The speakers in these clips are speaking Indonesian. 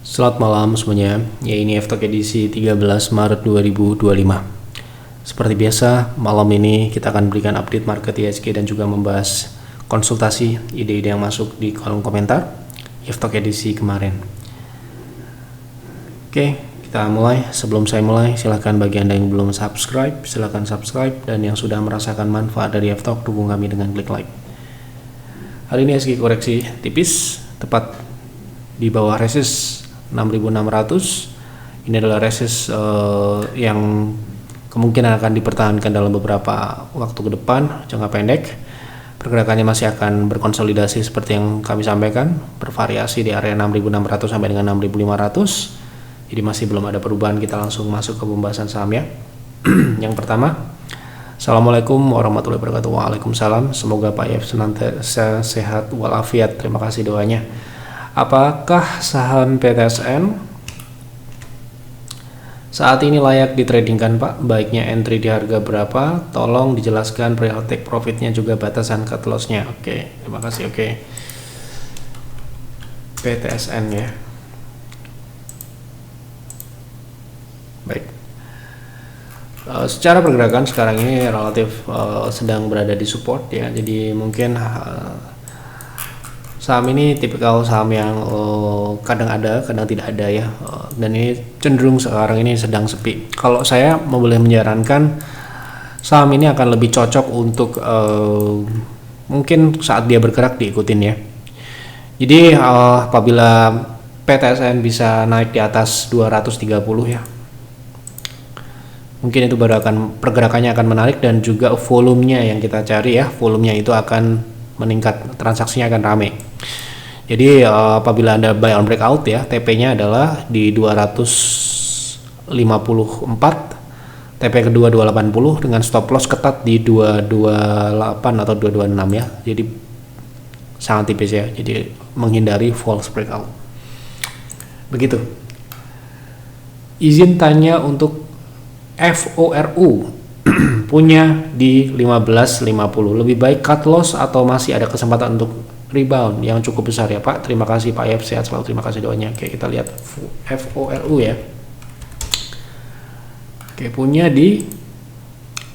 Selamat malam semuanya, ya ini F-Talk edisi 13 Maret 2025. Seperti biasa, malam ini kita akan berikan update market IHSG dan juga membahas konsultasi ide-ide yang masuk di kolom komentar F-Talk edisi kemarin. Oke, kita mulai. Sebelum saya mulai, silahkan bagi Anda yang belum subscribe, silahkan subscribe, dan yang sudah merasakan manfaat dari F-Talk, dukung kami dengan klik like. Hari ini IHSG koreksi tipis, tepat di bawah resist 6.600. Ini adalah resist yang kemungkinan akan dipertahankan dalam beberapa waktu ke depan, jangka pendek. Pergerakannya masih akan berkonsolidasi seperti yang kami sampaikan, bervariasi di area 6.600 sampai dengan 6.500. Jadi masih belum ada perubahan. Kita langsung masuk ke pembahasan saham ya. Yang pertama, Assalamualaikum warahmatullahi wabarakatuh. Waalaikumsalam. Semoga Pak Yef senantiasa sehat walafiat. Terima kasih doanya. Apakah saham PTSN saat ini layak ditradingkan Pak? Baiknya entry di harga berapa? Tolong dijelaskan perihal take profitnya juga batasan cut loss-nya. Oke, terima kasih. Oke, PTSN ya. Baik. Secara pergerakan sekarang ini relatif sedang berada di support ya. Jadi mungkin saham ini tipikal saham yang kadang ada, kadang tidak ada ya, dan ini cenderung sekarang ini sedang sepi. Kalau saya mau boleh menyarankan, saham ini akan lebih cocok untuk mungkin saat dia bergerak diikutin ya. Jadi apabila PTSN bisa naik di atas 230 ya, mungkin itu baru akan pergerakannya akan menarik, dan juga volumenya yang kita cari ya, volumenya itu akan meningkat, transaksinya akan ramai. Jadi apabila Anda buy on breakout ya, TP-nya adalah di 254, TP kedua 280 dengan stop loss ketat di 228 atau 226 ya. Jadi sangat tipis ya. Jadi menghindari false breakout. Begitu. Izin tanya untuk FORU punya di 15.50, lebih baik cut loss atau masih ada kesempatan untuk rebound yang cukup besar ya Pak? Terima kasih Pak Yef, sehat selalu, terima kasih doanya. Oke, kita lihat FORU ya. Oke, punya di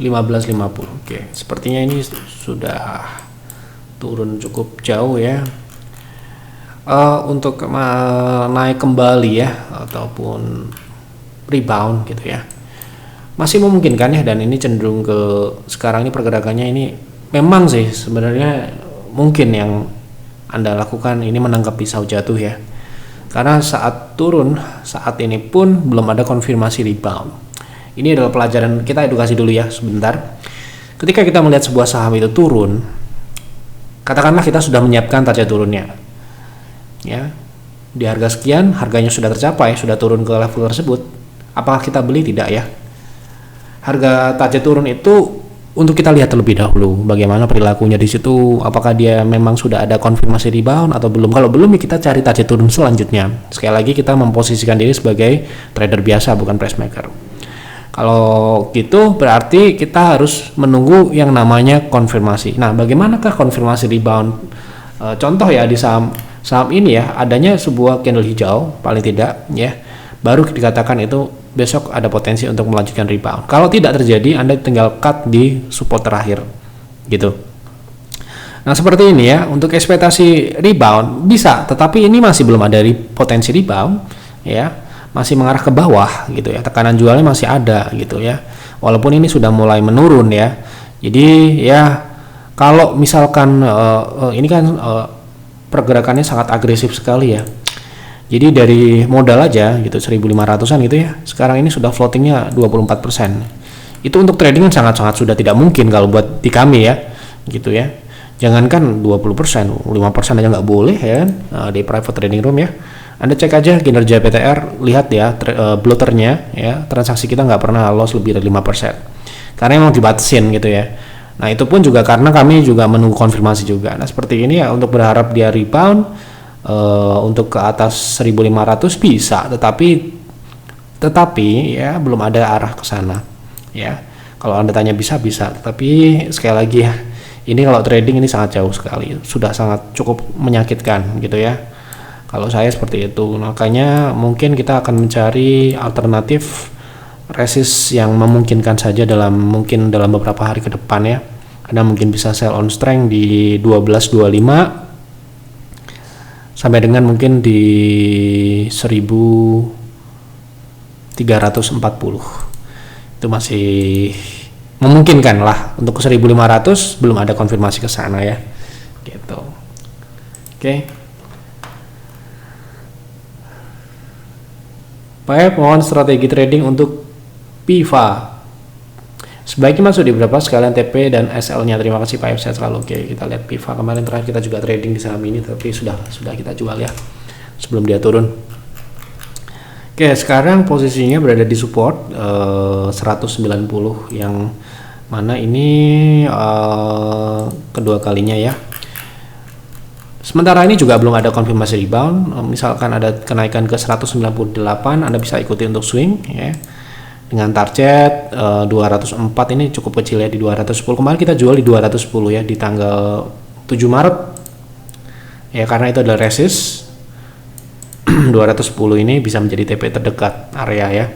15.50. Oke, sepertinya ini sudah turun cukup jauh ya. Untuk naik kembali ya ataupun rebound gitu ya, masih memungkinkan ya, dan ini cenderung ke sekarang ini pergerakannya ini memang sih sebenarnya mungkin yang Anda lakukan ini menangkap pisau jatuh ya, karena saat turun saat ini pun belum ada konfirmasi rebound. Ini adalah pelajaran, kita edukasi dulu ya sebentar. Ketika kita melihat sebuah saham itu turun, katakanlah kita sudah menyiapkan target turunnya ya, di harga sekian, harganya sudah tercapai, sudah turun ke level tersebut, apakah kita beli? Tidak ya. Harga target turun itu untuk kita lihat terlebih dahulu bagaimana perilakunya di situ, apakah dia memang sudah ada konfirmasi rebound atau belum. Kalau belum ya kita cari target turun selanjutnya. Sekali lagi kita memposisikan diri sebagai trader biasa, bukan price maker. Kalau gitu berarti kita harus menunggu yang namanya konfirmasi. Nah, bagaimanakah konfirmasi rebound? Contoh ya, di saham ini ya, adanya sebuah candle hijau paling tidak ya, baru dikatakan itu besok ada potensi untuk melanjutkan rebound. Kalau tidak terjadi, Anda tinggal cut di support terakhir gitu. Nah, seperti ini ya, untuk ekspektasi rebound bisa, tetapi ini masih belum ada potensi rebound ya, masih mengarah ke bawah gitu ya, tekanan jualnya masih ada gitu ya, walaupun ini sudah mulai menurun ya. Jadi ya, kalau misalkan ini kan pergerakannya sangat agresif sekali ya. Jadi dari modal aja gitu 1.500-an gitu ya, sekarang ini sudah floatingnya 24%. Itu untuk trading kan sangat-sangat sudah tidak mungkin kalau buat di kami ya gitu ya. Jangankan 20%, 5% aja nggak boleh ya kan, di private trading room ya. Anda cek aja kinerja PTR, lihat ya bloaternya ya, transaksi kita nggak pernah loss lebih dari 5%, karena emang dibatasin gitu ya. Nah, itu pun juga karena kami juga menunggu konfirmasi juga. Nah, seperti ini ya, untuk berharap dia rebound untuk ke atas 1.500 bisa, tetapi ya belum ada arah ke sana ya. Kalau Anda tanya bisa, tetapi sekali lagi ya, ini kalau trading ini sangat jauh sekali, sudah sangat cukup menyakitkan gitu ya. Kalau saya seperti itu, makanya mungkin kita akan mencari alternatif resist yang memungkinkan saja mungkin dalam beberapa hari ke depan ya. Anda mungkin bisa sell on strength di 12.25 sampai dengan mungkin di 1340. Itu masih memungkinkan lah. Untuk ke 1500 belum ada konfirmasi ke sana ya. Gitu. Oke. Pak, mohon strategi trading untuk PIVA. Sebaiknya masuk di berapa sekalian TP dan SL-nya. Terima kasih Pak, saya selalu. Oke, kita lihat PIVA kemarin terakhir kita juga trading di saham ini, tapi sudah kita jual ya sebelum dia turun. Oke, sekarang posisinya berada di support 190 yang mana ini kedua kalinya ya. Sementara ini juga belum ada konfirmasi rebound. Misalkan ada kenaikan ke 198, Anda bisa ikuti untuk swing ya. Dengan target 204 ini cukup kecil ya, di 210. Kemarin kita jual di 210 ya di tanggal 7 Maret. Ya, karena itu adalah resist. 210 ini bisa menjadi TP terdekat area ya.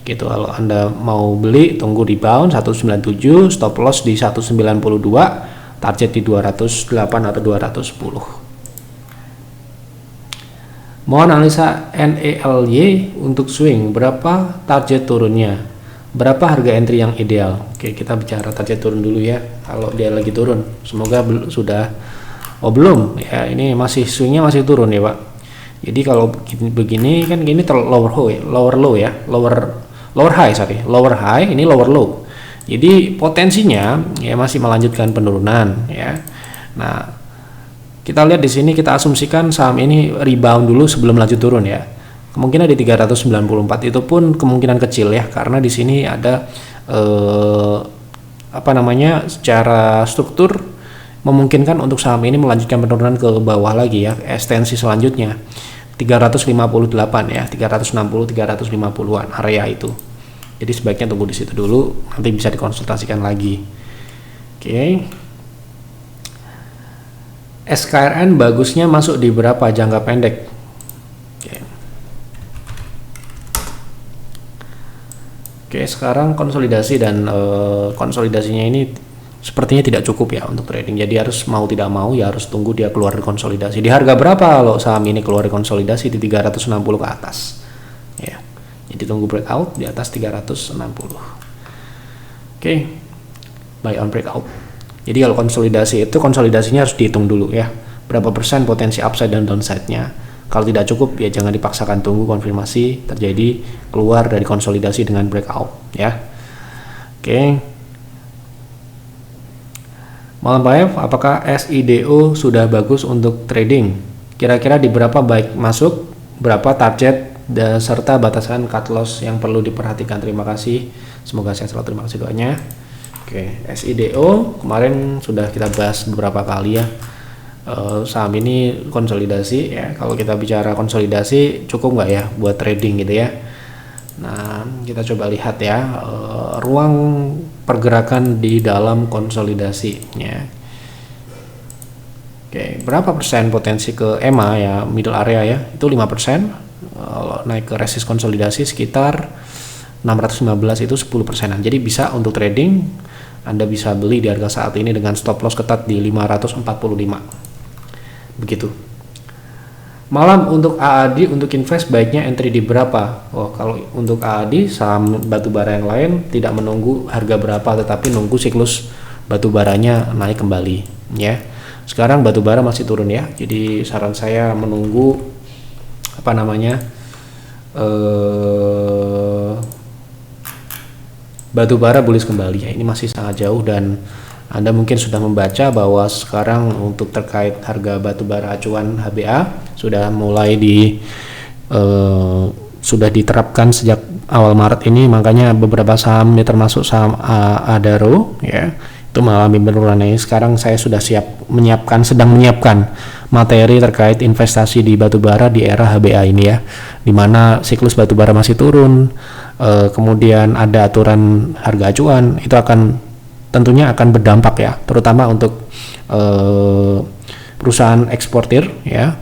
Gitu, kalau Anda mau beli tunggu rebound 197, stop loss di 192, target di 208 atau 210. Mohon analisa NELY untuk swing, berapa target turunnya, berapa harga entry yang ideal. Oke, kita bicara target turun dulu ya. Kalau dia lagi turun, semoga sudah. Belum ya, ini masih swingnya masih turun ya Pak. Jadi kalau begini kan ini lower high, ini lower low. Jadi potensinya ya masih melanjutkan penurunan ya. Nah, kita lihat di sini, kita asumsikan saham ini rebound dulu sebelum lanjut turun ya. Kemungkinan di 394 itu pun kemungkinan kecil ya, karena di sini ada secara struktur memungkinkan untuk saham ini melanjutkan penurunan ke bawah lagi ya, ekstensi selanjutnya 358 ya, 360 350-an area itu. Jadi sebaiknya tunggu di situ dulu, nanti bisa dikonsultasikan lagi. Oke. SKRN bagusnya masuk di berapa jangka pendek? Oke, sekarang konsolidasi dan konsolidasinya ini sepertinya tidak cukup ya untuk trading. Jadi harus mau tidak mau ya harus tunggu dia keluar dari konsolidasi. Di harga berapa kalau saham ini keluar dari konsolidasi? Di 360 ke atas. Ya. Jadi tunggu breakout di atas 360. Oke. Buy on breakout. Jadi kalau konsolidasinya harus dihitung dulu ya, berapa persen potensi upside dan downside-nya. Kalau tidak cukup ya jangan dipaksakan, tunggu konfirmasi terjadi keluar dari konsolidasi dengan breakout ya. Oke. Malam Pak F, apakah SIDO sudah bagus untuk trading? Kira-kira di berapa baik masuk, berapa target dan serta batasan cut loss yang perlu diperhatikan? Terima kasih. Semoga sehat selalu. Terima kasih doanya. Oke, SIDO kemarin sudah kita bahas beberapa kali ya. Saham ini konsolidasi ya. Kalau kita bicara konsolidasi cukup nggak ya buat trading gitu ya. Nah, kita coba lihat ya ruang pergerakan di dalam konsolidasi ya. Oke, berapa persen potensi ke EMA ya, middle area ya, itu 5%. Kalau naik ke resist konsolidasi sekitar 615 itu 10%. Jadi bisa untuk trading, Anda bisa beli di harga saat ini dengan stop loss ketat di 545. Begitu. Malam untuk AAD untuk invest baiknya entry di berapa? Kalau untuk AAD saham batubara yang lain tidak menunggu harga berapa, tetapi nunggu siklus batubaranya naik kembali ya. Sekarang batubara masih turun ya. Jadi saran saya menunggu batubara bullish kembali ya. Ini masih sangat jauh dan Anda mungkin sudah membaca bahwa sekarang untuk terkait harga batubara acuan HBA sudah mulai sudah diterapkan sejak awal Maret ini, makanya beberapa saham termasuk saham Adaro ya itu mengalami penurunan. Sekarang saya sudah sedang menyiapkan materi terkait investasi di batubara di era HBA ini ya, dimana siklus batubara masih turun, kemudian ada aturan harga acuan, itu tentunya akan berdampak ya, terutama untuk perusahaan eksportir ya,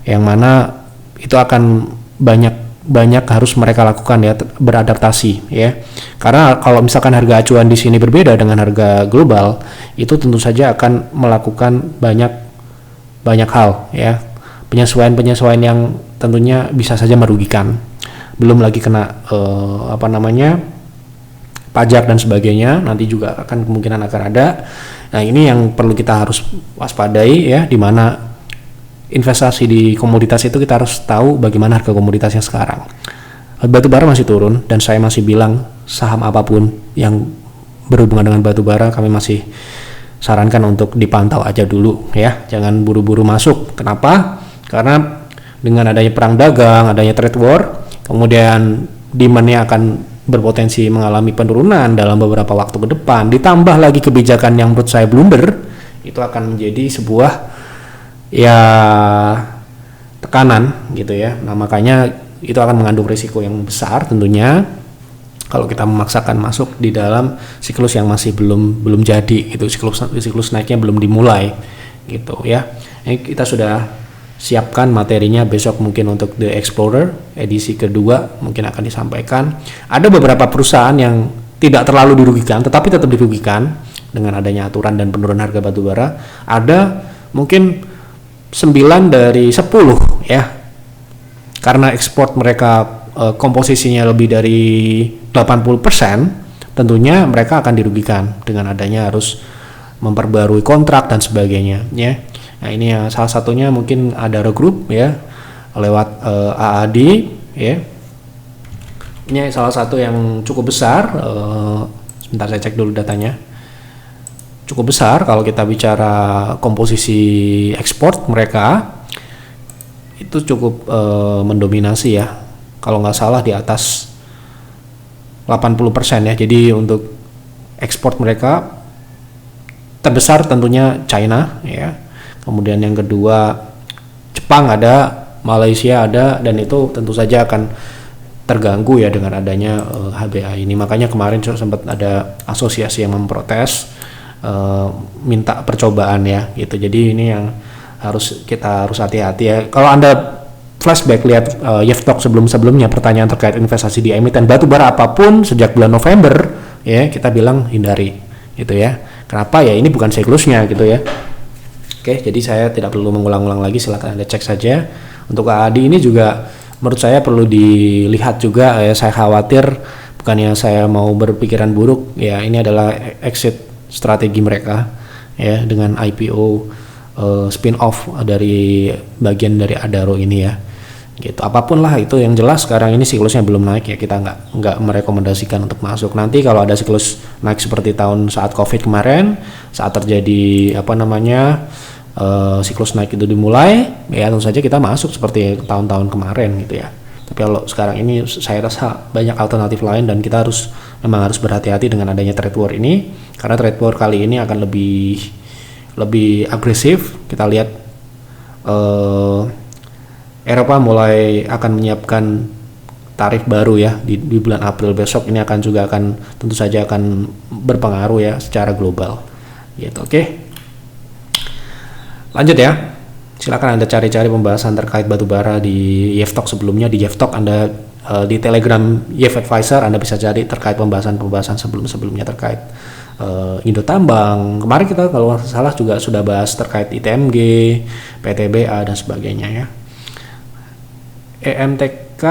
yang mana itu akan banyak harus mereka lakukan ya, beradaptasi ya. Karena kalau misalkan harga acuan di sini berbeda dengan harga global, itu tentu saja akan melakukan banyak hal ya, penyesuaian yang tentunya bisa saja merugikan. Belum lagi kena pajak dan sebagainya, nanti juga kemungkinan akan ada. Nah, ini yang perlu kita harus waspadai ya, di mana investasi di komoditas itu kita harus tahu bagaimana harga komoditasnya sekarang. Batu bara masih turun, dan saya masih bilang saham apapun yang berhubungan dengan batu bara kami masih sarankan untuk dipantau aja dulu ya, jangan buru-buru masuk. Kenapa? Karena dengan adanya perang dagang, adanya trade war, kemudian demand-nya akan berpotensi mengalami penurunan dalam beberapa waktu ke depan, ditambah lagi kebijakan yang menurut saya blunder, itu akan menjadi sebuah ya tekanan gitu ya. Nah, makanya itu akan mengandung risiko yang besar tentunya kalau kita memaksakan masuk di dalam siklus yang masih belum jadi gitu, siklus naiknya belum dimulai gitu ya. Ini kita sudah siapkan materinya besok mungkin untuk The Explorer edisi kedua, mungkin akan disampaikan. Ada beberapa perusahaan yang tidak terlalu dirugikan tetapi tetap dirugikan dengan adanya aturan dan penurunan harga batu bara. Ada mungkin 9 dari 10 ya, karena ekspor mereka komposisinya lebih dari 80%, tentunya mereka akan dirugikan dengan adanya harus memperbarui kontrak dan sebagainya ya. Nah, ini ya, salah satunya mungkin Adaro Group ya, lewat AAD ya. Ini salah satu yang cukup besar, sebentar saya cek dulu datanya. Cukup besar kalau kita bicara komposisi ekspor mereka itu cukup mendominasi ya, kalau nggak salah di atas 80% ya. Jadi untuk ekspor mereka terbesar tentunya China ya, kemudian yang kedua Jepang ada, Malaysia ada, dan itu tentu saja akan terganggu ya dengan adanya HBA ini. Makanya kemarin sempat ada asosiasi yang memprotes, minta percobaan ya gitu. Jadi ini yang kita harus hati-hati ya. Kalau Anda flashback lihat Yev Talk sebelumnya, pertanyaan terkait investasi di emiten batu bara apapun sejak bulan November ya, kita bilang hindari gitu ya. Kenapa? Ya ini bukan siklusnya gitu ya. Oke, jadi saya tidak perlu mengulang-ulang lagi, silakan Anda cek saja. Untuk AAD ini juga menurut saya perlu dilihat juga ya. Saya khawatir, bukannya saya mau berpikiran buruk ya, ini adalah exit strategi mereka ya dengan IPO spin off dari bagian dari Adaro ini ya gitu. Apapun lah itu, yang jelas sekarang ini siklusnya belum naik ya, kita nggak merekomendasikan untuk masuk. Nanti kalau ada siklus naik seperti tahun saat COVID kemarin, saat terjadi siklus naik itu dimulai ya, tentu saja kita masuk seperti tahun-tahun kemarin gitu ya. Tapi kalau sekarang ini saya rasa banyak alternatif lain, dan kita memang harus berhati-hati dengan adanya trade war ini, karena trade war kali ini akan lebih agresif. Kita lihat Eropa mulai akan menyiapkan tarif baru ya di bulan April besok. Ini tentu saja akan berpengaruh ya secara global gitu. Oke. Lanjut ya. Silakan Anda cari-cari pembahasan terkait batu bara di Yev Talk sebelumnya. Di Yev Talk Anda di Telegram Yev Advisor Anda bisa cari terkait pembahasan sebelumnya terkait Indo Tambang. Kemarin kita kalau salah juga sudah bahas terkait ITMG, PTBA dan sebagainya ya. EMTK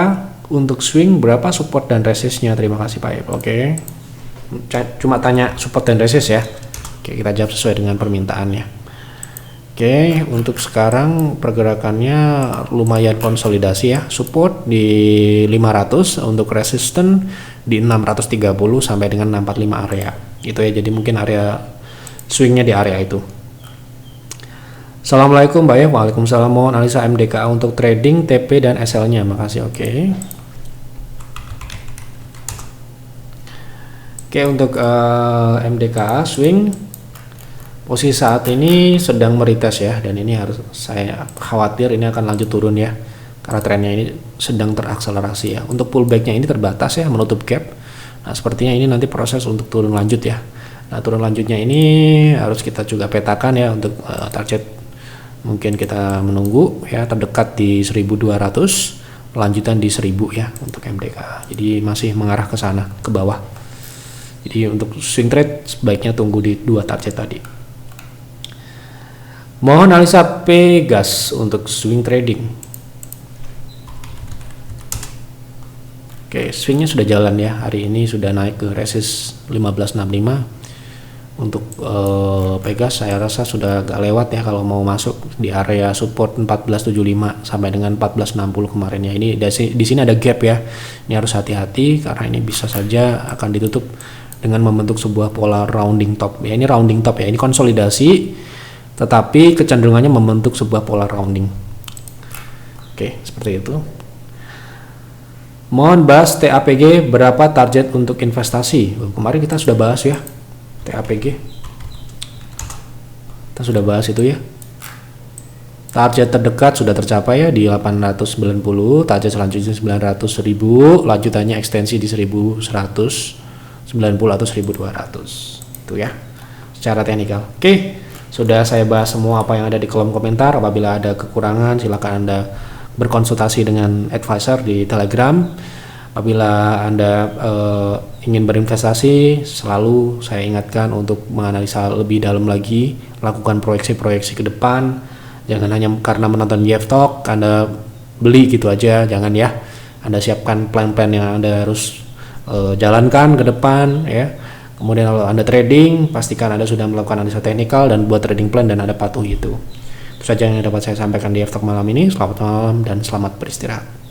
untuk swing berapa support dan resistnya? Terima kasih Pak Ip. Oke. Cuma tanya support dan resist ya. Oke, kita jawab sesuai dengan permintaannya. Oke, untuk sekarang pergerakannya lumayan konsolidasi ya. Support di 500, untuk resisten di 630 sampai dengan 645 area. Itu ya, jadi mungkin area swingnya di area itu. Assalamualaikum Mbak ya. Waalaikumsalam. Mohon analisa MDKA untuk trading TP dan SL-nya. Makasih. Oke, untuk MDKA swing posisi saat ini sedang meretest ya, dan ini harus saya khawatir ini akan lanjut turun ya, karena trennya ini sedang terakselerasi ya. Untuk pullbacknya ini terbatas ya, menutup gap. Nah, sepertinya ini nanti proses untuk turun lanjut ya. Nah, turun lanjutnya ini harus kita juga petakan ya untuk target Mungkin kita menunggu ya, terdekat di 1200, lanjutan di 1000 ya untuk MDK. Jadi masih mengarah ke sana, ke bawah. Jadi untuk swing trade sebaiknya tunggu di 2 target tadi. Mohon analisa Pegas untuk swing trading. Oke, swingnya sudah jalan ya. Hari ini sudah naik ke resist 1565. Untuk Pegas saya rasa sudah agak lewat ya kalau mau masuk di area support 1475 sampai dengan 1460 kemarin ya. Ini di sini ada gap ya. Ini harus hati-hati karena ini bisa saja akan ditutup dengan membentuk sebuah pola rounding top. Ya, ini rounding top ya. Ini konsolidasi tetapi kecenderungannya membentuk sebuah pola rounding. Oke, seperti itu. Mohon bahas TAPG berapa target untuk investasi. Kemarin kita sudah bahas ya TAPG. Kita sudah bahas itu ya. Target terdekat sudah tercapai ya di 890, target selanjutnya 900.000, lanjutannya ekstensi di 1190 atau 1200. Itu ya. Secara teknikal. Oke, sudah saya bahas semua apa yang ada di kolom komentar. Apabila ada kekurangan silakan Anda berkonsultasi dengan advisor di Telegram. Apabila Anda ingin berinvestasi, selalu saya ingatkan untuk menganalisa lebih dalam lagi, lakukan proyeksi-proyeksi ke depan. Jangan hanya karena menonton Jeff Talk Anda beli gitu aja, jangan ya. Anda siapkan plan-plan yang Anda harus jalankan ke depan ya. Kemudian kalau Anda trading, pastikan Anda sudah melakukan analisa teknikal dan buat trading plan dan Anda patuhi itu. Itu saja yang dapat saya sampaikan di Jeff Talk malam ini. Selamat malam dan selamat beristirahat.